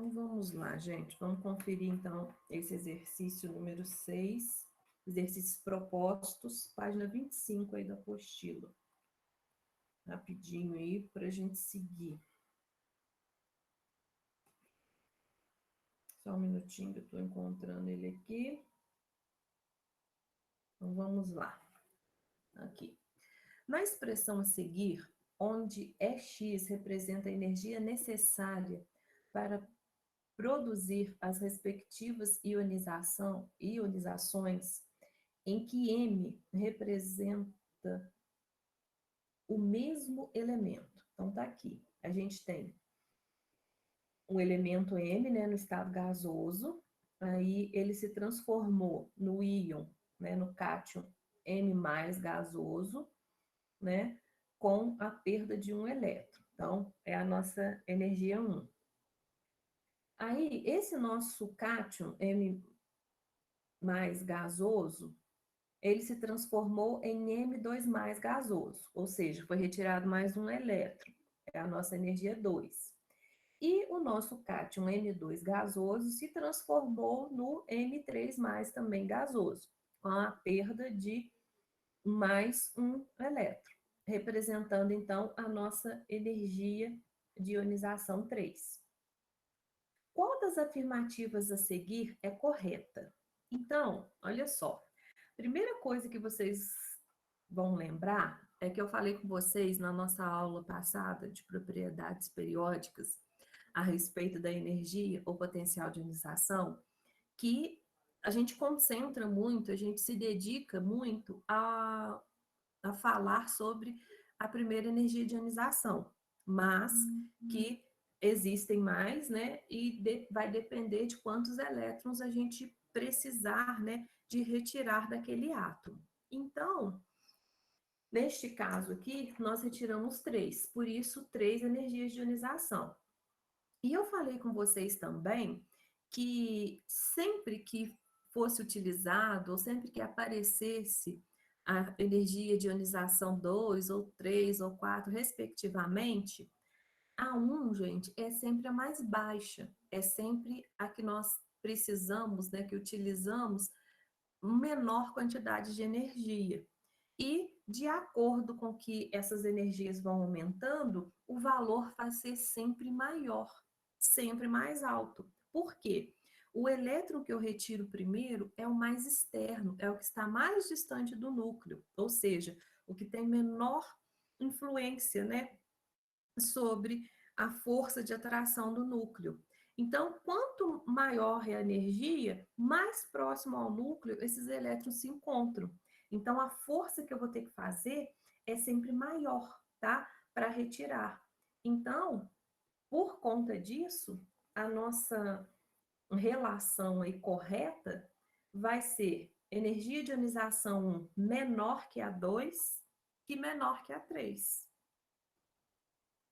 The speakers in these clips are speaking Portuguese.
Então, vamos lá, gente. Vamos conferir, então, esse exercício número 6, exercícios propostos, página 25 aí da apostila. Rapidinho aí, para a gente seguir. Só um minutinho que eu estou encontrando ele aqui. Então, vamos lá. Aqui. Na expressão a seguir, onde EX representa a energia necessária para produzir as respectivas ionizações, em que M representa o mesmo elemento. Então, tá aqui. A gente tem o elemento M, né, no estado gasoso, aí ele se transformou no íon, né, no cátion M mais gasoso, né, com a perda de um elétron. Então, é a nossa energia 1. Aí, esse nosso cátion M mais gasoso, ele se transformou em M2 mais gasoso, ou seja, foi retirado mais um elétron, é a nossa energia 2. E o nosso cátion M2 gasoso se transformou no M3 mais também gasoso, com a perda de mais um elétron, representando então a nossa energia de ionização 3. Qual das afirmativas a seguir é correta? Então, olha só. Primeira coisa que vocês vão lembrar é que eu falei com vocês na nossa aula passada de propriedades periódicas a respeito da energia ou potencial de ionização, que a gente concentra muito, a gente se dedica muito a falar sobre a primeira energia de ionização, mas que existem mais, né? E vai depender de quantos elétrons a gente precisar, né, de retirar daquele átomo. Então, neste caso aqui, nós retiramos 3, por isso 3 energias de ionização. E eu falei com vocês também que sempre que fosse utilizado, ou sempre que aparecesse a energia de ionização 2, ou 3, ou 4, respectivamente, a 1, gente, é sempre a mais baixa, é sempre a que nós precisamos, né, que utilizamos menor quantidade de energia. E, de acordo com que essas energias vão aumentando, o valor vai ser sempre maior, sempre mais alto. Por quê? O elétron que eu retiro primeiro é o mais externo, é o que está mais distante do núcleo, ou seja, o que tem menor influência, né, sobre a força de atração do núcleo. Então, quanto maior é a energia, mais próximo ao núcleo esses elétrons se encontram. Então, a força que eu vou ter que fazer é sempre maior, tá? Para retirar. Então, por conta disso, a nossa relação aí correta vai ser energia de ionização 1 menor que a 2 que menor que a 3.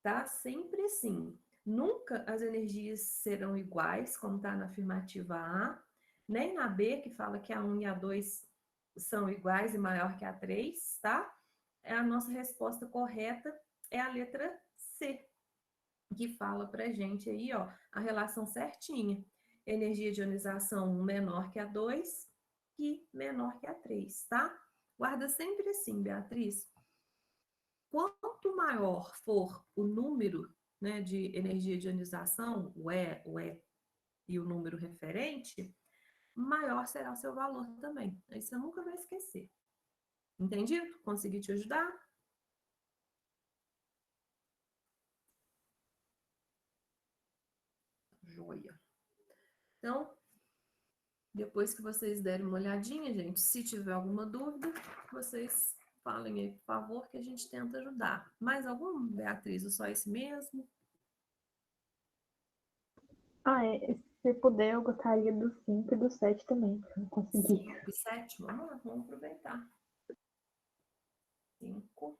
Tá? Sempre assim. Nunca as energias serão iguais, como está na afirmativa A, nem na B, que fala que a 1 e a 2 são iguais e maior que a 3, tá? A nossa resposta correta é a letra C, que fala pra gente aí, ó, a relação certinha. Energia de ionização 1 menor que a 2 e menor que a 3, tá? Guarda sempre assim, Beatriz. Quanto maior for o número, né, de energia de ionização, o E e o número referente, maior será o seu valor também. Aí você nunca vai esquecer. Entendido? Consegui te ajudar? Joia. Então, depois que vocês derem uma olhadinha, gente, se tiver alguma dúvida, vocês falem aí, por favor, que a gente tenta ajudar. Mais algum, Beatriz? Ou só esse mesmo? Se puder, eu gostaria do 5 e do 7 também, para não conseguir. 5 e 7? Vamos lá, vamos aproveitar. 5.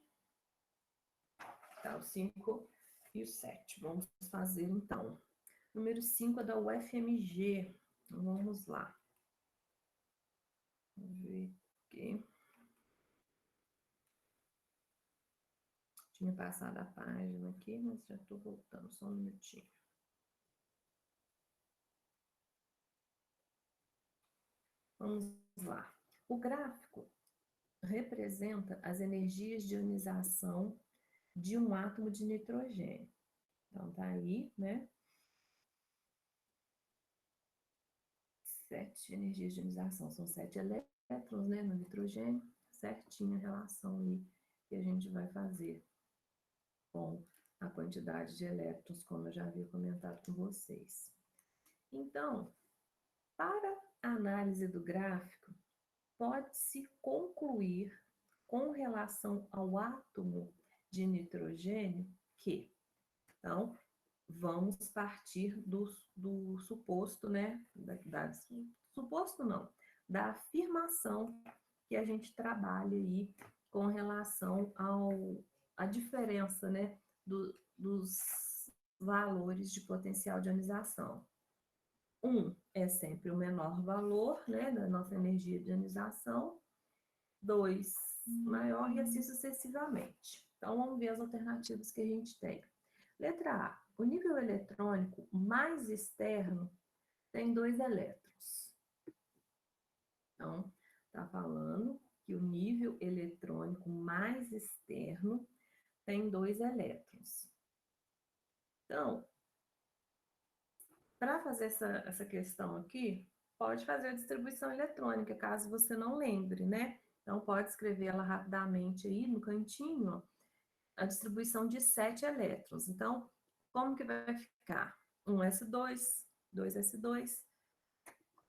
Tá, o 5 e o 7. Vamos fazer, então. Número 5 é da UFMG. Então, vamos lá. Vamos ver aqui. Tinha passado a página aqui, mas já estou voltando, só um minutinho. Vamos lá. O gráfico representa as energias de ionização de um átomo de nitrogênio. Então, tá aí, né? 7 energias de ionização, são 7 elétrons, né, no nitrogênio, certinho a relação aí que a gente vai fazer com a quantidade de elétrons, como eu já havia comentado com vocês. Então, para a análise do gráfico, pode-se concluir com relação ao átomo de nitrogênio que, então, vamos partir do suposto, né, suposto não, da afirmação que a gente trabalha aí com relação à diferença, né, dos valores de potencial de ionização. 1 é sempre o menor valor, né, da nossa energia de ionização, 2 maior e assim sucessivamente. Então, vamos ver as alternativas que a gente tem. Letra A. O nível eletrônico mais externo tem 2 elétrons. Então, está falando que o nível eletrônico mais externo tem 2 elétrons. Então, para fazer essa questão aqui, pode fazer a distribuição eletrônica, caso você não lembre, né? Então, pode escrever ela rapidamente aí no cantinho, ó, a distribuição de 7 elétrons. Então, como que vai ficar? 1s2, 2s2,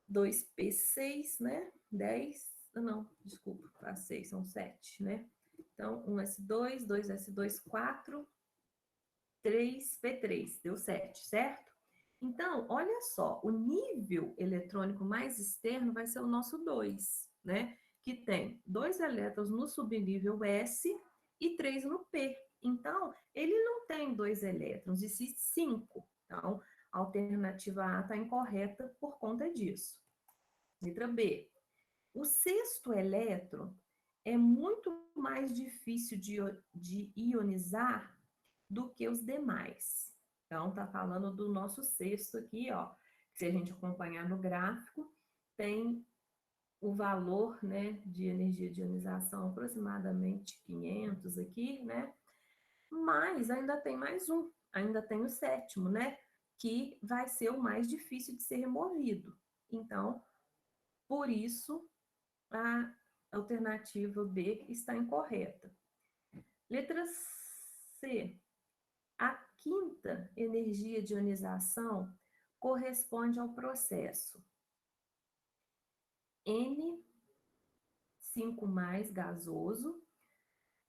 2p6, né? 10, não, desculpa, tá 6, são 7, né? Então, 1s2, 2s2, 4, 3p3, deu 7, certo? Então, olha só, o nível eletrônico mais externo vai ser o nosso 2, né? Que tem 2 elétrons no subnível S e 3 no P. Então, ele não tem 2 elétrons, e sim 5. Então, a alternativa A está incorreta por conta disso. Letra B. O sexto elétron é muito mais difícil de ionizar do que os demais. Então, tá falando do nosso sexto aqui, ó. Se a gente acompanhar no gráfico, tem o valor, né, de energia de ionização aproximadamente 500 aqui, né? Mas ainda tem mais um, ainda tem o sétimo, né? Que vai ser o mais difícil de ser removido. Então, por isso, a alternativa B está incorreta. Letra C. A quinta energia de ionização corresponde ao processo N5+ gasoso,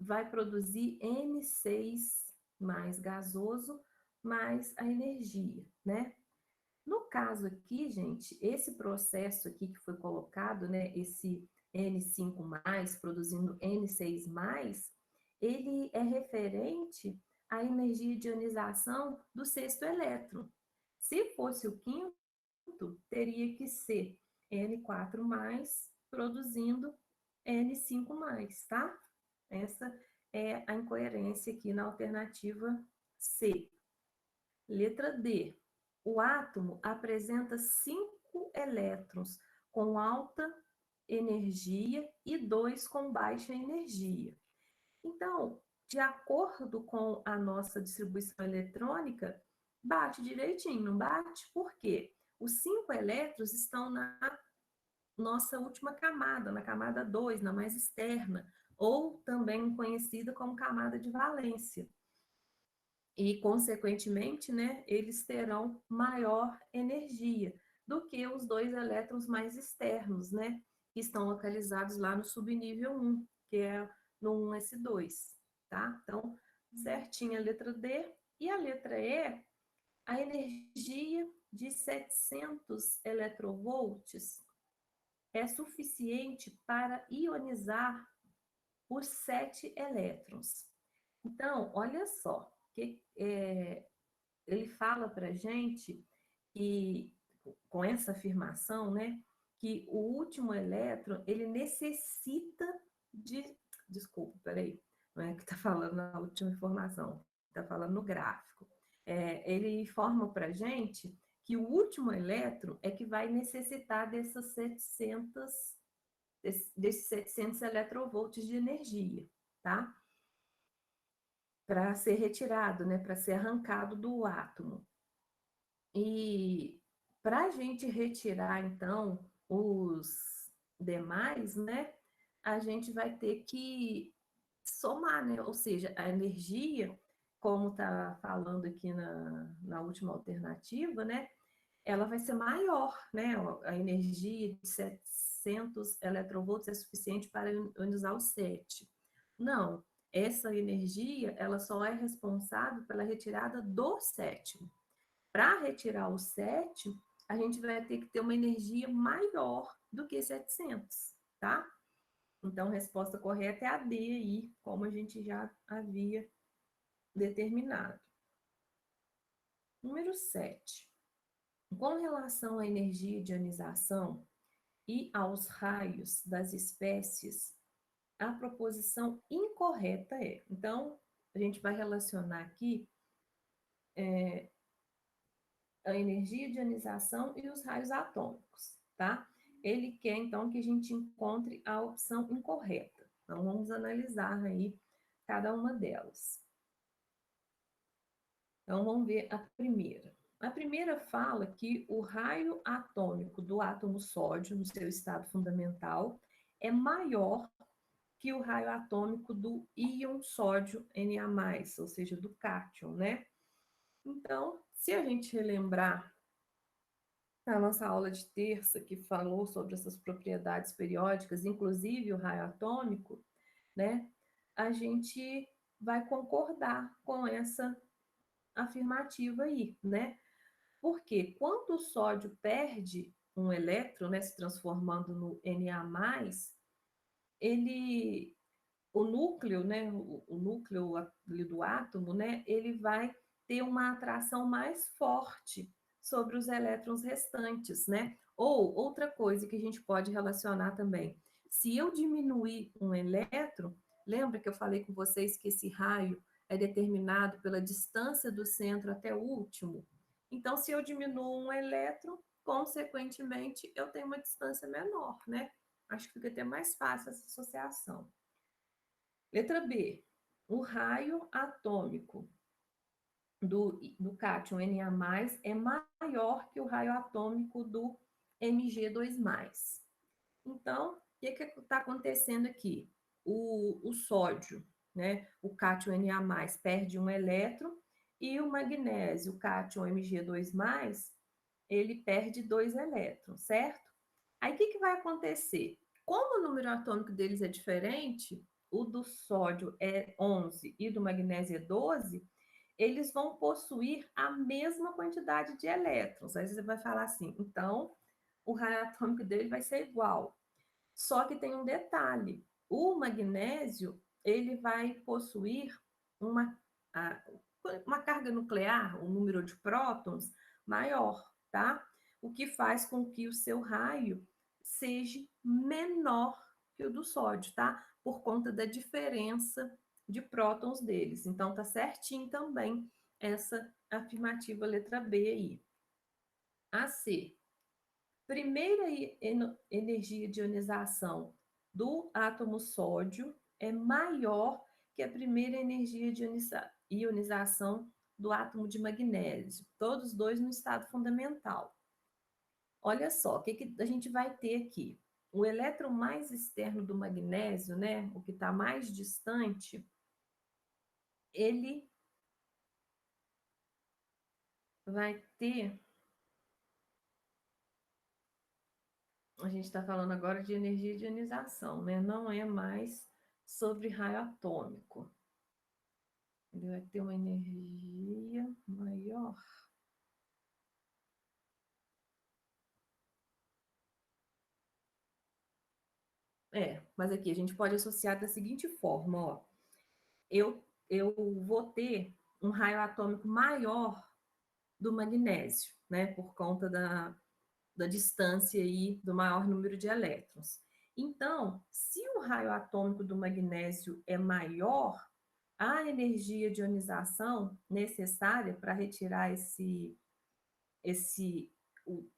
vai produzir N6 mais gasoso, mais a energia, né? No caso aqui, gente, esse processo aqui que foi colocado, né, esse N5+, produzindo N6+, ele é referente à energia de ionização do sexto elétron. Se fosse o quinto, teria que ser N4+, produzindo N5+, tá? Essa é a incoerência aqui na alternativa C. Letra D. O átomo apresenta 5 elétrons com alta energia e 2 com baixa energia. Então, de acordo com a nossa distribuição eletrônica, bate direitinho, não bate? Por quê? Os 5 elétrons estão na nossa última camada, na camada 2, na mais externa, ou também conhecida como camada de valência. E, consequentemente, né, eles terão maior energia do que os 2 elétrons mais externos, né, que estão localizados lá no subnível 1, que é no 1s2, tá? Então, certinho a letra D. E a letra E, a energia de 700 electrovolts é suficiente para ionizar os 7 elétrons. Então, olha só, ele fala para a gente que, com essa afirmação, né, que o último elétron, ele necessita de... Desculpa, peraí, não é que está falando na última informação, está falando no gráfico. Ele informa para a gente que o último elétron é que vai necessitar desses 700 eletronvolts de energia, tá? Para ser retirado, né? Para ser arrancado do átomo. E para a gente retirar, então, os demais, né? A gente vai ter que somar, né? Ou seja, a energia, como está falando aqui na última alternativa, né? Ela vai ser maior, né? A energia de 700 eletronvolts é suficiente para ionizar o 7. Não, essa energia, ela só é responsável pela retirada do sétimo. Para retirar o sétimo, a gente vai ter que ter uma energia maior do que 700, tá? Então, a resposta correta é a D aí, como a gente já havia determinado. Número 7. Com relação à energia de ionização e aos raios das espécies, a proposição incorreta é. Então, a gente vai relacionar aqui a energia de ionização e os raios atômicos, tá? Ele quer, então, que a gente encontre a opção incorreta. Então, vamos analisar aí cada uma delas. Então, vamos ver a primeira. A primeira fala que o raio atômico do átomo sódio, no seu estado fundamental, é maior que o raio atômico do íon sódio Na+, ou seja, do cátion, né? Então, se a gente relembrar a nossa aula de terça, que falou sobre essas propriedades periódicas, inclusive o raio atômico, né? A gente vai concordar com essa afirmativa aí, né? Porque quando o sódio perde um elétron, né, se transformando no Na+, ele, o núcleo, né, o núcleo do átomo, né, ele vai ter uma atração mais forte sobre os elétrons restantes, né? Ou outra coisa que a gente pode relacionar também, se eu diminuir um elétron, lembra que eu falei com vocês que esse raio é determinado pela distância do centro até o último? Então, se eu diminuo um elétron, consequentemente, eu tenho uma distância menor, né? Acho que fica até mais fácil essa associação. Letra B. O raio atômico do cátion Na+, é maior que o raio atômico do Mg2+. Então, o que está acontecendo aqui? O sódio, né, o cátion Na+, perde um elétron, e o magnésio, o cátion Mg2+, ele perde 2 elétrons, certo? Aí, o que vai acontecer? Como o número atômico deles é diferente, o do sódio é 11 e do magnésio é 12, eles vão possuir a mesma quantidade de elétrons. Aí você vai falar assim, então, o raio atômico dele vai ser igual. Só que tem um detalhe, o magnésio, ele vai possuir uma, uma carga nuclear, um número de prótons maior, tá? O que faz com que o seu raio seja menor que o do sódio, tá? Por conta da diferença de prótons deles. Então, tá certinho também essa afirmativa letra B aí. A C. Primeira energia de ionização do átomo sódio é maior que a primeira energia de ionização do átomo de magnésio, todos dois no estado fundamental. Olha só, o que a gente vai ter aqui? O elétron mais externo do magnésio, né, o que está mais distante, ele vai ter. A gente está falando agora de energia de ionização, né? Não é mais sobre raio atômico. Ele vai ter uma energia maior. Mas aqui a gente pode associar da seguinte forma, ó. Eu vou ter um raio atômico maior do magnésio, né? Por conta da distância aí, do maior número de elétrons. Então, se o raio atômico do magnésio é maior, a energia de ionização necessária para retirar o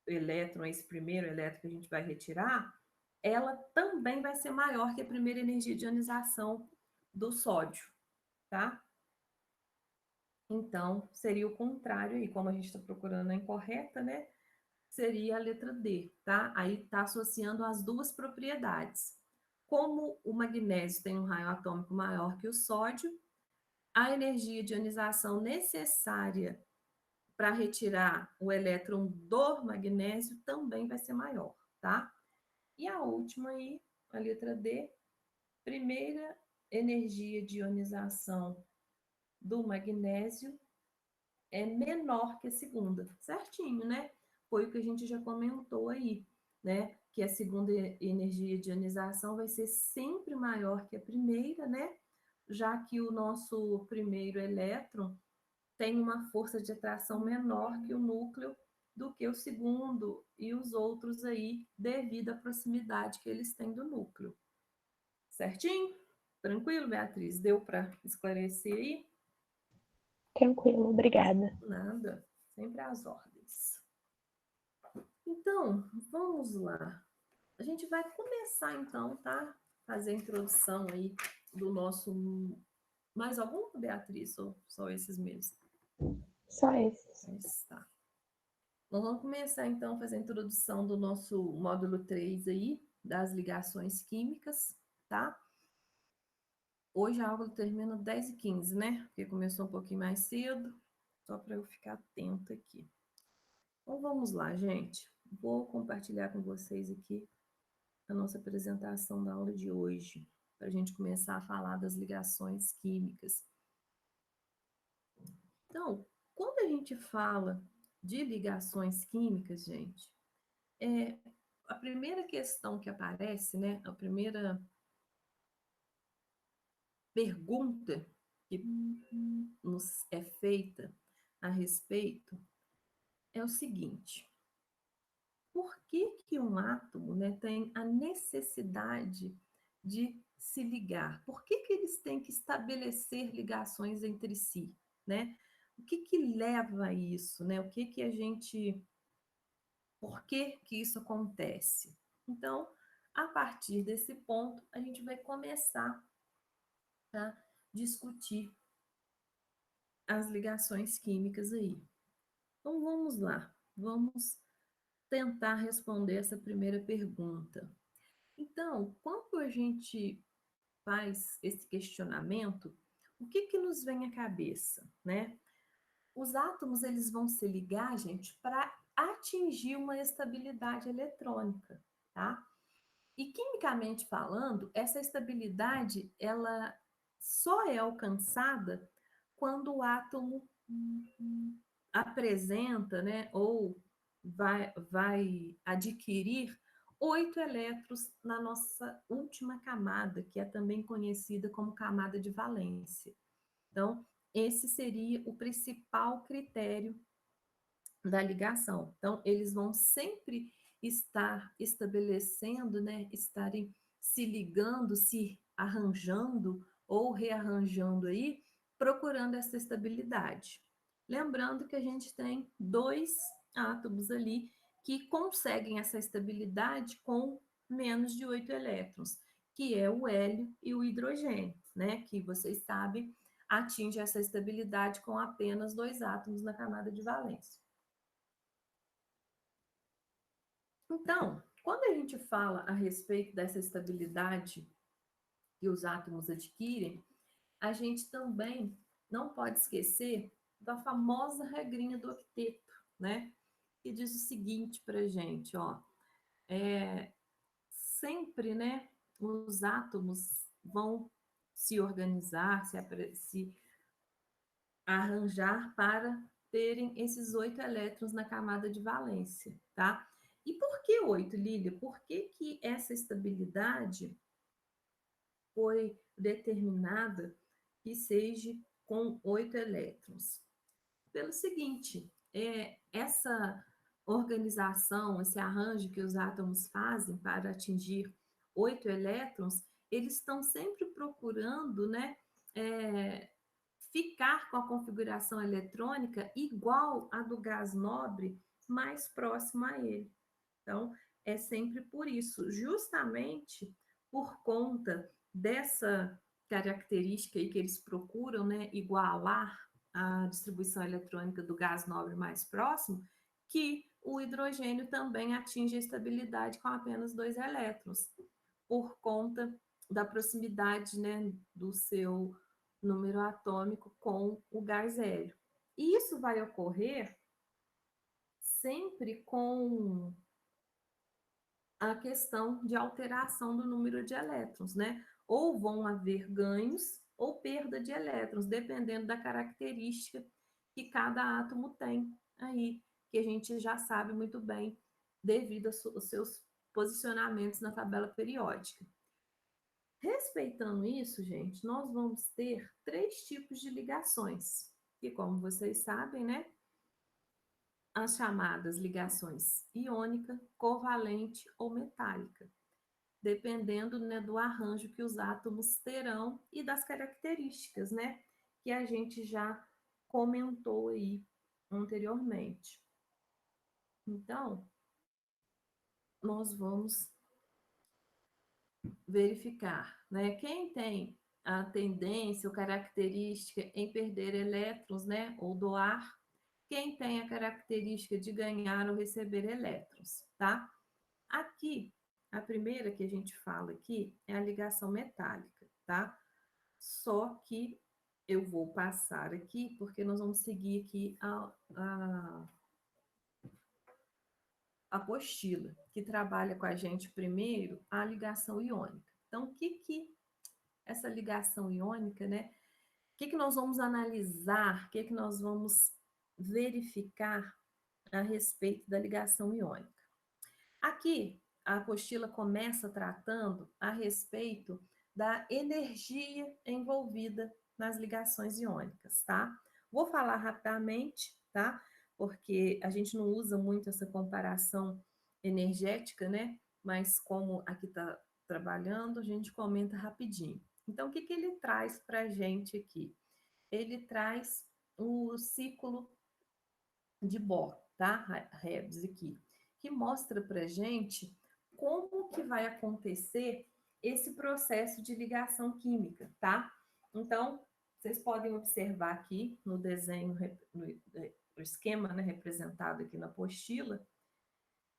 elétron, esse primeiro elétron que a gente vai retirar, ela também vai ser maior que a primeira energia de ionização do sódio, tá? Então, seria o contrário aí, como a gente está procurando a incorreta, né? Seria a letra D, tá? Aí está associando as duas propriedades. Como o magnésio tem um raio atômico maior que o sódio, a energia de ionização necessária para retirar o elétron do magnésio também vai ser maior, tá? E a última aí, a letra D, primeira energia de ionização do magnésio é menor que a segunda, certinho, né? Foi o que a gente já comentou aí, né? Que a segunda energia de ionização vai ser sempre maior que a primeira, né? Já que o nosso primeiro elétron tem uma força de atração menor que o núcleo do que o segundo e os outros aí, devido à proximidade que eles têm do núcleo. Certinho? Tranquilo, Beatriz? Deu para esclarecer aí? Tranquilo, obrigada. Nada, sempre às ordens. Então, vamos lá. A gente vai começar então, tá? Fazer a introdução aí do nosso. Mais algum, Beatriz? Ou só esses mesmos? Só esses. Tá. Nós vamos começar então a fazer a introdução do nosso módulo 3 aí, das ligações químicas, tá? Hoje a aula termina 10h15, né? Porque começou um pouquinho mais cedo, só para eu ficar atenta aqui. Então vamos lá, gente. Vou compartilhar com vocês aqui a nossa apresentação da aula de hoje, para a gente começar a falar das ligações químicas. Então, quando a gente fala de ligações químicas, gente, a primeira questão que aparece, né, a primeira pergunta que nos é feita a respeito é o seguinte: por que que um átomo, né, tem a necessidade de se ligar? Por que que eles têm que estabelecer ligações entre si, né? O que que leva a isso, né? O que que a gente, por que que isso acontece? Então, a partir desse ponto, a gente vai começar a discutir as ligações químicas aí. Então, vamos lá. Vamos tentar responder essa primeira pergunta. Então, quando a gente faz esse questionamento, o que que nos vem à cabeça, né? Os átomos, eles vão se ligar, gente, para atingir uma estabilidade eletrônica, tá? E quimicamente falando, essa estabilidade, ela só é alcançada quando o átomo apresenta, né, ou vai adquirir 8 elétrons na nossa última camada, que é também conhecida como camada de valência. Então, esse seria o principal critério da ligação. Então, eles vão sempre estar estabelecendo, né, estarem se ligando, se arranjando ou rearranjando aí, procurando essa estabilidade. Lembrando que a gente tem 2 átomos ali que conseguem essa estabilidade com menos de 8 elétrons, que é o hélio e o hidrogênio, né? Que vocês sabem, atinge essa estabilidade com apenas 2 átomos na camada de valência. Então, quando a gente fala a respeito dessa estabilidade que os átomos adquirem, a gente também não pode esquecer da famosa regrinha do octeto, né? Que diz o seguinte para a gente, ó, sempre, né, os átomos vão se organizar, se arranjar para terem esses 8 elétrons na camada de valência, tá? E por que 8, Lília? Por que que essa estabilidade foi determinada que seja com 8 elétrons? Pelo seguinte, essa organização, esse arranjo que os átomos fazem para atingir 8 elétrons, eles estão sempre procurando, né, ficar com a configuração eletrônica igual à do gás nobre, mais próximo a ele. Então, é sempre por isso, justamente por conta dessa característica aí que eles procuram, né, igualar a distribuição eletrônica do gás nobre mais próximo, que o hidrogênio também atinge a estabilidade com apenas 2 elétrons, por conta da proximidade, né, do seu número atômico com o gás hélio. E isso vai ocorrer sempre com a questão de alteração do número de elétrons, né? Ou vão haver ganhos ou perda de elétrons, dependendo da característica que cada átomo tem aí, que a gente já sabe muito bem devido aos seus posicionamentos na tabela periódica. Respeitando isso, gente, nós vamos ter 3 tipos de ligações, que, como vocês sabem, né, as chamadas ligações iônica, covalente ou metálica, dependendo, né, do arranjo que os átomos terão e das características, né, que a gente já comentou aí anteriormente. Então, nós vamos verificar, né, quem tem a tendência ou característica em perder elétrons, né, ou doar, quem tem a característica de ganhar ou receber elétrons, tá? Aqui, a primeira que a gente fala aqui é a ligação metálica, tá? Só que eu vou passar aqui, porque nós vamos seguir aqui a apostila, que trabalha com a gente primeiro a ligação iônica. Então, o que essa ligação iônica, né? O que nós vamos analisar, o que nós vamos verificar a respeito da ligação iônica? Aqui, a apostila começa tratando a respeito da energia envolvida nas ligações iônicas, tá? Vou falar rapidamente, tá? Porque a gente não usa muito essa comparação energética, né? Mas como aqui está trabalhando, a gente comenta rapidinho. Então, o que ele traz para a gente aqui? Ele traz o ciclo de Bohr, tá? Rebs aqui, que mostra para gente como que vai acontecer esse processo de ligação química, tá? Então, vocês podem observar aqui no desenho, no esquema, né, representado aqui na apostila,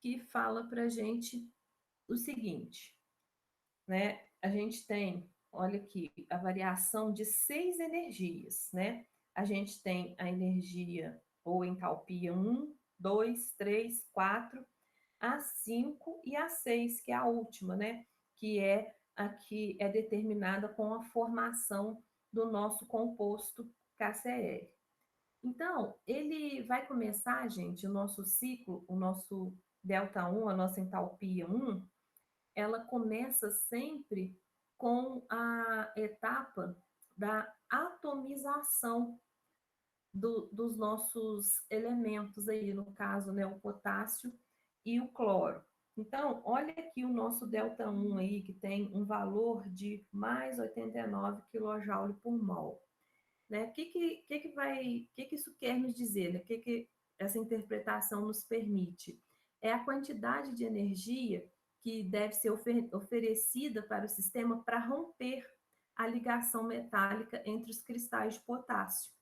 que fala para gente o seguinte, né? A gente tem, olha aqui, a variação de 6 energias, né? A gente tem a energia ou entalpia 1, 2, 3, 4, a 5 e a 6, que é a última, né? Que é a que é determinada com a formação do nosso composto KCl. Então, ele vai começar, gente, o nosso ciclo, o nosso ΔI, a nossa entalpia 1, ela começa sempre com a etapa da atomização dos nossos elementos aí, no caso, né, o potássio e o cloro. Então, olha aqui o nosso ΔI aí, que tem um valor de mais 89 kJ por mol. Né? Que isso quer nos dizer? Né? Que essa interpretação nos permite? É a quantidade de energia que deve ser oferecida para o sistema para romper a ligação metálica entre os cristais de potássio.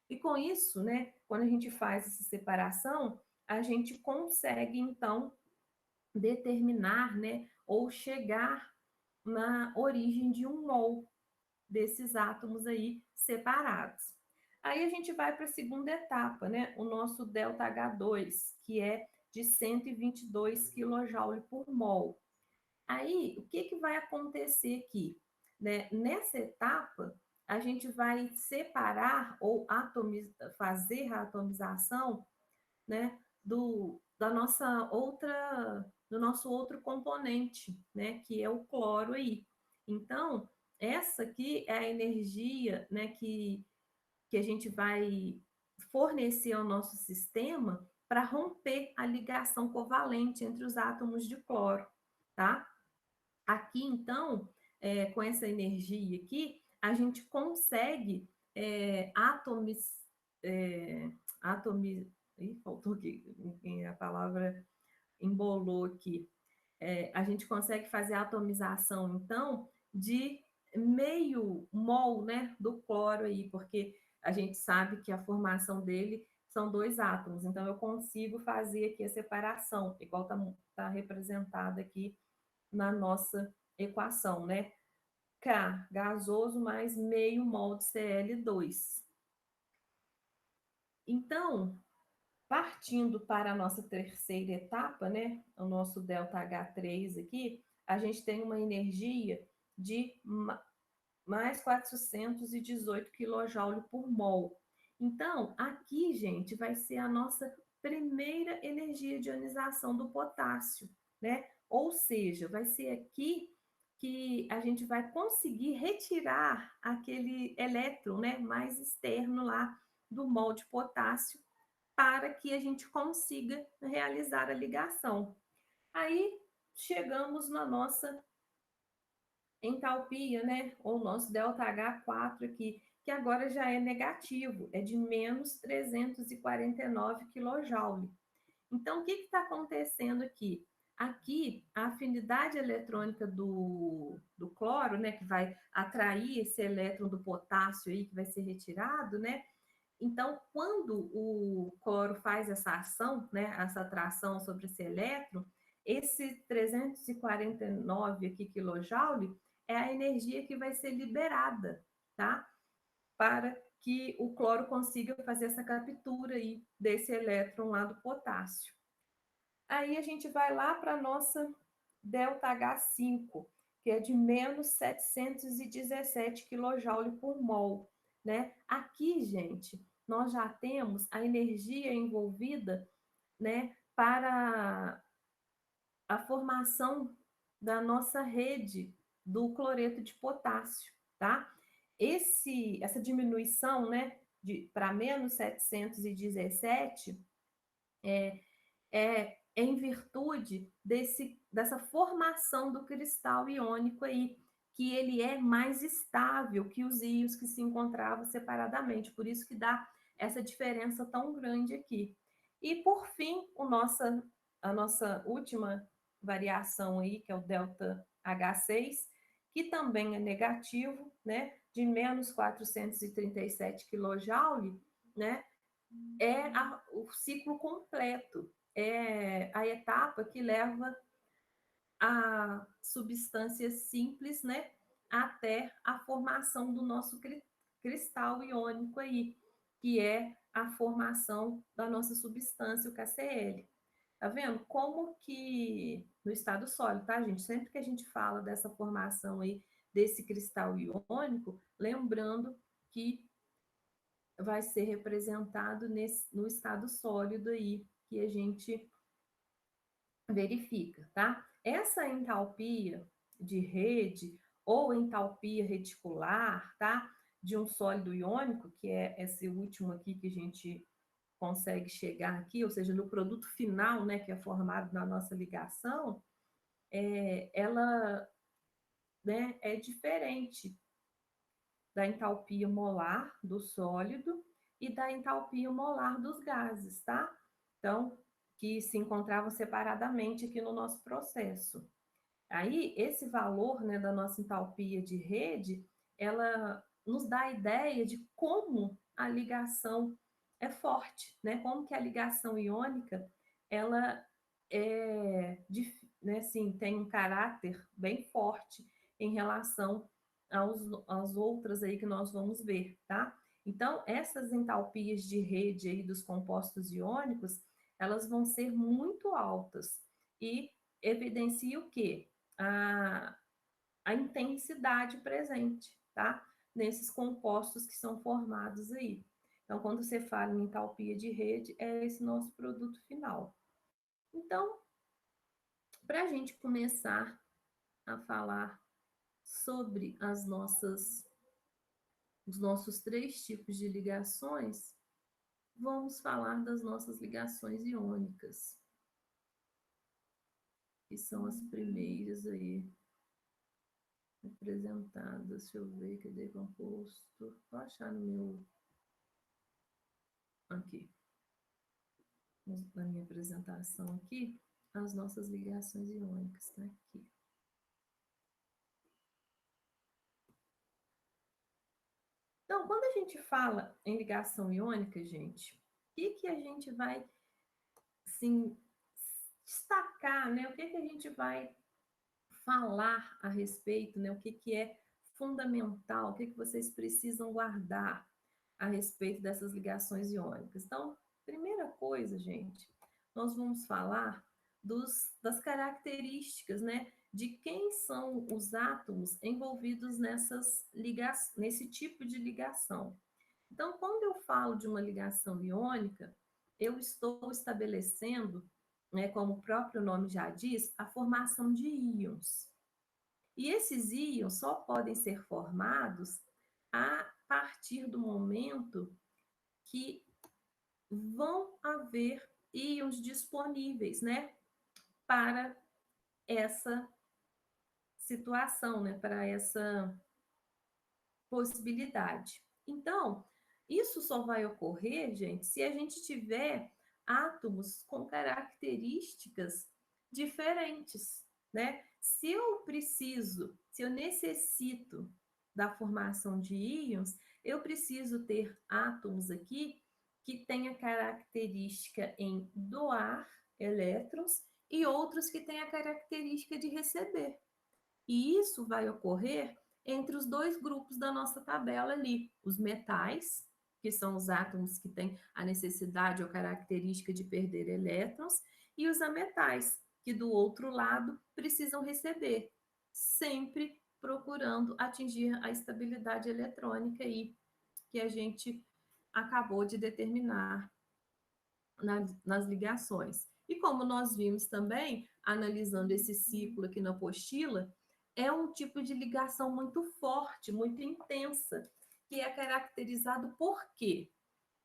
E com isso, né, quando a gente faz essa separação, a gente consegue, então, determinar, né, ou chegar na origem de um mol desses átomos aí separados. Aí a gente vai para a segunda etapa, né? O nosso ΔH2, que é de 122 kJ por mol. Aí, o que vai acontecer aqui? Né? Nessa etapa, a gente vai separar ou fazer a atomização, né, do nosso outro componente, né, que é o cloro aí. Então, essa aqui é a energia, né, que a gente vai fornecer ao nosso sistema para romper a ligação covalente entre os átomos de cloro, tá? Aqui, então, com essa energia aqui, a gente consegue átomos, átomos, faltou aqui, a palavra embolou aqui. A gente consegue fazer a atomização, então, de meio mol, né, do cloro aí, porque a gente sabe que a formação dele são 2 átomos, então eu consigo fazer aqui a separação, igual tá representada aqui na nossa equação, né? K, gasoso, mais meio mol de Cl2. Então, partindo para a nossa terceira etapa, né, o nosso ΔH3 aqui, a gente tem uma energia de mais 418 kJ por mol. Então, aqui, gente, vai ser a nossa primeira energia de ionização do potássio, né? Ou seja, vai ser aqui que a gente vai conseguir retirar aquele elétron, né, mais externo lá do mol de potássio para que a gente consiga realizar a ligação. Aí chegamos na nossa entalpia, né? Ou nosso ΔH4 aqui, que agora já é negativo, é de menos 349 kJ. Então, o que está acontecendo aqui? Aqui, a afinidade eletrônica do cloro, né, que vai atrair esse elétron do potássio aí, que vai ser retirado, né? Então, quando o cloro faz essa ação, né, essa atração sobre esse elétron, esse 349 aqui, quilojoule é a energia que vai ser liberada, tá? Para que o cloro consiga fazer essa captura aí desse elétron lá do potássio. Aí a gente vai lá para a nossa ΔH5, que é de menos 717 kJ por mol, né? Aqui, gente, nós já temos a energia envolvida, né, para a formação da nossa rede do cloreto de potássio, tá? Essa diminuição, né, para menos 717 é em virtude dessa formação do cristal iônico aí, que ele é mais estável que os íons que se encontravam separadamente, por isso que dá essa diferença tão grande aqui. E, por fim, a nossa última variação aí, que é o delta H6, que também é negativo, né, de menos 437 kJ, né, o ciclo completo, é a etapa que leva a substâncias simples, né, até a formação do nosso cristal iônico aí, que é a formação da nossa substância, o KCl. Tá vendo? Como que no estado sólido, tá, gente? Sempre que a gente fala dessa formação aí desse cristal iônico, lembrando que vai ser representado no estado sólido aí, que a gente verifica, tá? Essa entalpia de rede ou entalpia reticular, tá? De um sólido iônico, que é esse último aqui que a gente consegue chegar aqui, ou seja, no produto final, né, que é formado na nossa ligação, ela, né, é diferente da entalpia molar do sólido e da entalpia molar dos gases, tá? Então, que se encontravam separadamente aqui no nosso processo. Aí, esse valor, né, da nossa entalpia de rede, ela nos dá a ideia de como a ligação é forte, né? Como que a ligação iônica, ela né, assim, tem um caráter bem forte em relação às outras aí que nós vamos ver, tá? Então, essas entalpias de rede aí dos compostos iônicos, elas vão ser muito altas e evidencia o quê? A intensidade presente, tá? Nesses compostos que são formados aí. Então, quando você fala em entalpia de rede, é esse nosso produto final. Então, para a gente começar a falar sobre os nossos 3 tipos de ligações, vamos falar das nossas ligações iônicas, que são as primeiras aí representadas. Deixa eu ver, cadê composto? Vou achar no meu... Aqui. Na minha apresentação aqui, as nossas ligações iônicas, tá aqui. Então, quando a gente fala em ligação iônica, gente, o que a gente vai, assim, destacar, né? O que a gente vai falar a respeito, né? O que é fundamental, o que vocês precisam guardar a respeito dessas ligações iônicas. Então, primeira coisa, gente, nós vamos falar das características, né? De quem são os átomos envolvidos nesse tipo de ligação. Então, quando eu falo de uma ligação iônica, eu estou estabelecendo, né, como o próprio nome já diz, a formação de íons. E esses íons só podem ser formados a partir do momento que vão haver íons disponíveis, né, para essa situação, né, para essa possibilidade. Então, isso só vai ocorrer, gente, se a gente tiver átomos com características diferentes, né? Se eu necessito da formação de íons, eu preciso ter átomos aqui que tenha característica em doar elétrons e outros que tenha característica de receber. E isso vai ocorrer entre os dois grupos da nossa tabela ali, os metais, que são os átomos que têm a necessidade ou característica de perder elétrons, e os ametais, que do outro lado precisam receber, sempre procurando atingir a estabilidade eletrônica aí que a gente acabou de determinar nas ligações. E como nós vimos também, analisando esse ciclo aqui na apostila, é um tipo de ligação muito forte, muito intensa, que é caracterizado por quê?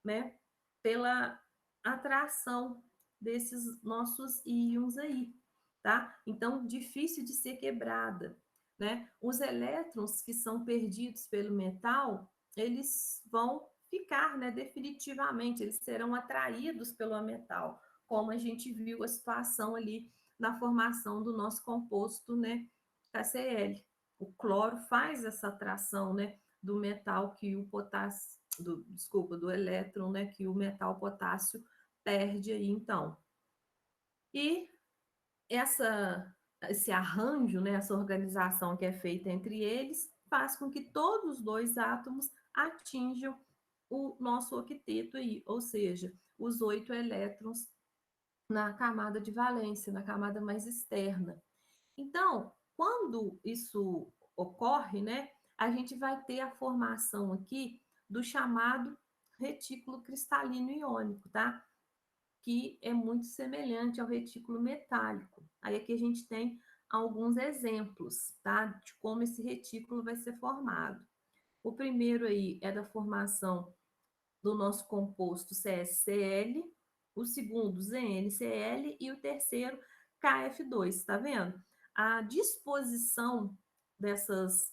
Né? Pela atração desses nossos íons aí, tá? Então, difícil de ser quebrada, né? Os elétrons que são perdidos pelo metal, eles vão ficar, né, definitivamente, eles serão atraídos pelo metal, como a gente viu a situação ali na formação do nosso composto, né, KCl. O cloro faz essa atração, né, do metal que o potássio, do elétron, né, que o metal potássio perde aí, então. E esse arranjo, né, essa organização que é feita entre eles, faz com que todos os dois átomos atinjam o nosso octeto aí, ou seja, os 8 elétrons na camada de valência, na camada mais externa. Então, quando isso ocorre, né, a gente vai ter a formação aqui do chamado retículo cristalino iônico, tá? Que é muito semelhante ao retículo metálico. Aí aqui a gente tem alguns exemplos, tá? De como esse retículo vai ser formado. O primeiro aí é da formação do nosso composto CSCl, o segundo ZnCl e o terceiro KF2, tá vendo? A disposição desses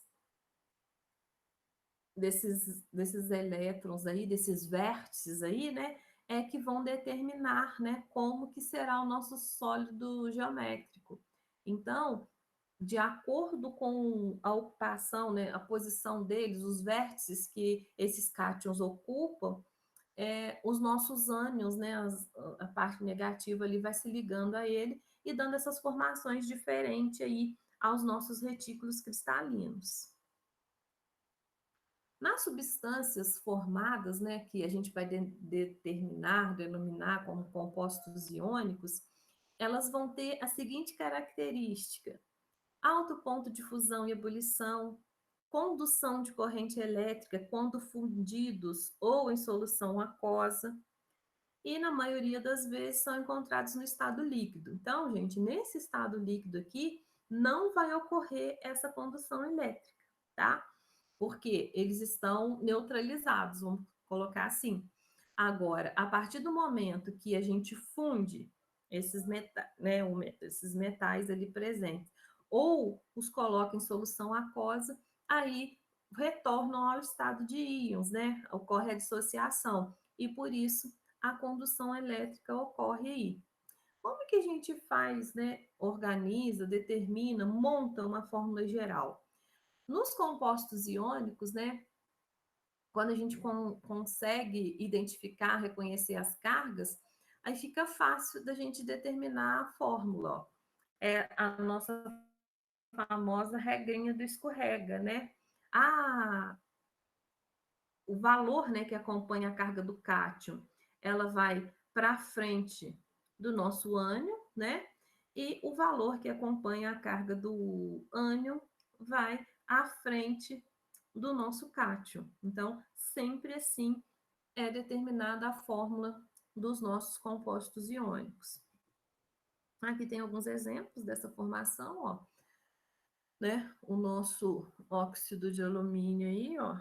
elétrons aí, desses vértices aí, né, é que vão determinar, né, como que será o nosso sólido geométrico. Então, de acordo com a ocupação, né, a posição deles, os vértices que esses cátions ocupam, os nossos ânions, né, a parte negativa ali vai se ligando a ele e dando essas formações diferentes aí aos nossos retículos cristalinos. Nas substâncias formadas, né, que a gente vai denominar como compostos iônicos, elas vão ter a seguinte característica: alto ponto de fusão e ebulição, condução de corrente elétrica quando fundidos ou em solução aquosa, e na maioria das vezes são encontrados no estado líquido. Então, gente, nesse estado líquido aqui, não vai ocorrer essa condução elétrica, tá? Porque eles estão neutralizados, vamos colocar assim. Agora, a partir do momento que a gente funde esses metais ali presentes ou os coloca em solução aquosa, aí retornam ao estado de íons, né? Ocorre a dissociação, e por isso a condução elétrica ocorre aí. Como que a gente faz, né? Organiza, determina, monta uma fórmula geral? Nos compostos iônicos, né? Quando a gente consegue identificar, reconhecer as cargas, aí fica fácil da gente determinar a fórmula. Ó. É a nossa famosa regrinha do escorrega, né? Ah, o valor, né, que acompanha a carga do cátion, ela vai para frente do nosso ânion, né? E o valor que acompanha a carga do ânion vai à frente do nosso cátion. Então, sempre assim é determinada a fórmula dos nossos compostos iônicos. Aqui tem alguns exemplos dessa formação, ó, né? O nosso óxido de alumínio aí, ó,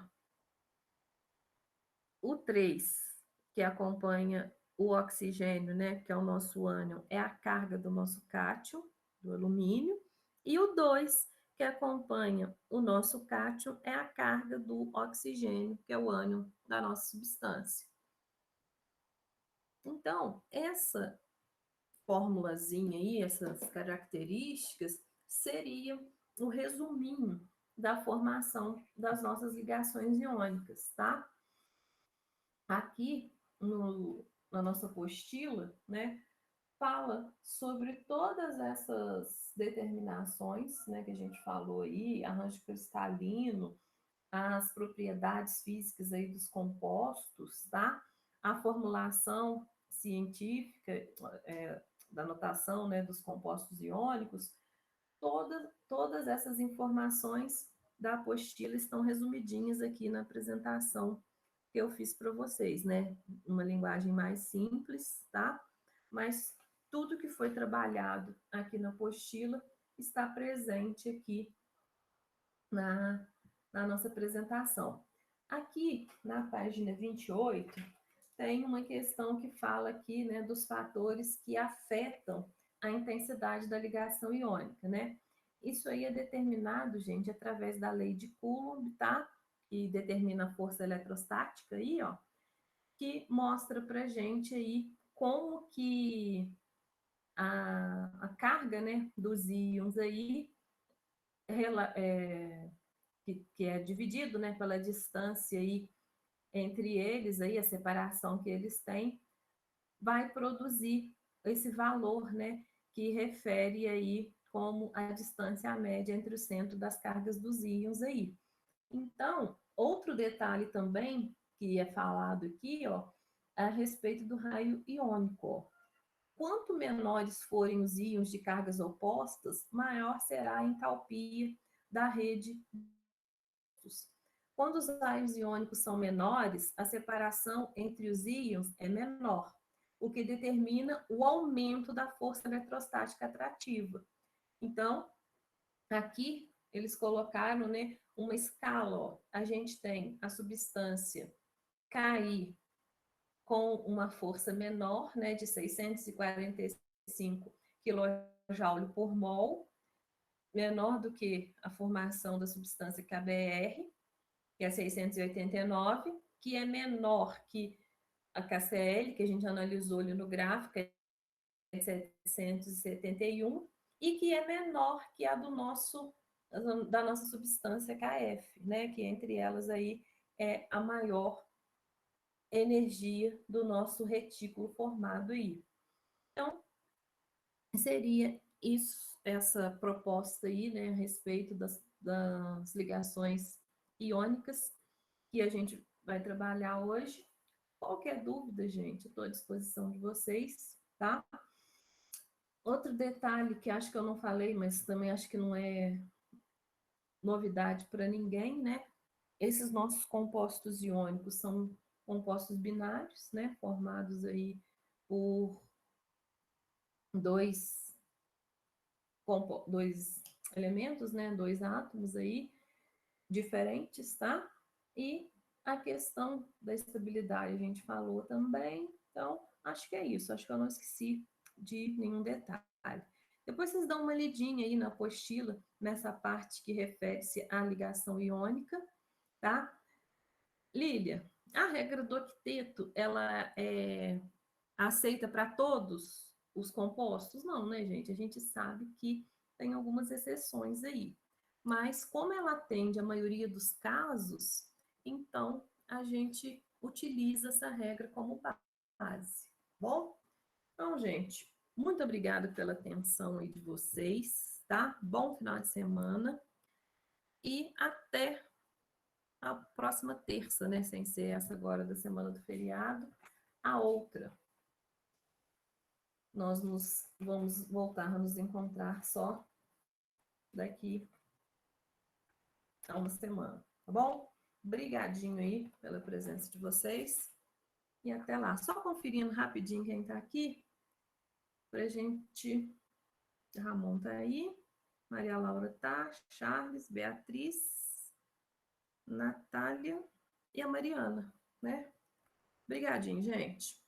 o 3, que acompanha o oxigênio, né, que é o nosso ânion, é a carga do nosso cátion, do alumínio, e o 2, que acompanha o nosso cátion, é a carga do oxigênio, que é o ânion da nossa substância. Então, essa formulazinha aí, essas características, seriam o resuminho da formação das nossas ligações iônicas, tá? Aqui na nossa apostila, né, fala sobre todas essas determinações, né, que a gente falou aí, arranjo cristalino, as propriedades físicas aí dos compostos, tá? A formulação científica da notação, né, dos compostos iônicos, todas essas informações da apostila estão resumidinhas aqui na apresentação que eu fiz para vocês, né? Uma linguagem mais simples, tá? Mas tudo que foi trabalhado aqui na apostila está presente aqui na nossa apresentação. Aqui, na página 28, tem uma questão que fala aqui, né, dos fatores que afetam a intensidade da ligação iônica, né? Isso aí é determinado, gente, através da lei de Coulomb, tá? Que determina a força eletrostática aí, ó, que mostra pra gente aí como que a carga, né, dos íons aí que é dividido, né, pela distância aí entre eles, aí, a separação que eles têm, vai produzir esse valor, né, que refere aí como a distância média entre o centro das cargas dos íons aí. Então, outro detalhe também que é falado aqui, ó, é a respeito do raio iônico. Ó. Quanto menores forem os íons de cargas opostas, maior será a entalpia da rede. Quando os raios iônicos são menores, a separação entre os íons é menor, o que determina o aumento da força eletrostática atrativa. Então, aqui eles colocaram, né, uma escala. Ó. A gente tem a substância cair com uma força menor, né, de 645 kJ por mol, menor do que a formação da substância KBr, que é 689, que é menor que a KCl, que a gente analisou ali no gráfico, é 771, e que é menor que a da nossa substância KF, né? Que entre elas aí é a maior energia do nosso retículo formado aí. Então, seria isso, essa proposta aí, né, a respeito das ligações iônicas que a gente vai trabalhar hoje. Qualquer dúvida, gente, estou à disposição de vocês, tá? Outro detalhe que acho que eu não falei, mas também acho que não é novidade para ninguém, né? Esses nossos compostos iônicos são compostos binários, né? Formados aí por dois elementos, né? Dois átomos aí diferentes, tá? E a questão da estabilidade a gente falou também. Então, acho que é isso. Acho que eu não esqueci de nenhum detalhe. Depois vocês dão uma lidinha aí na apostila, nessa parte que refere-se à ligação iônica, tá? Lília, a regra do octeto, ela é aceita para todos os compostos? Não, né, gente? A gente sabe que tem algumas exceções aí. Mas como ela atende a maioria dos casos, então a gente utiliza essa regra como base, bom? Então, gente, muito obrigada pela atenção aí de vocês, tá? Bom final de semana e até a próxima terça, né? Sem ser essa agora da semana do feriado, a outra. Vamos voltar a nos encontrar só daqui a uma semana, tá bom? Obrigadinho aí pela presença de vocês e até lá. Só conferindo rapidinho quem tá aqui, pra gente... Ramon tá aí, Maria Laura tá, Charles, Beatriz, Natália e a Mariana, né? Obrigadinho, gente.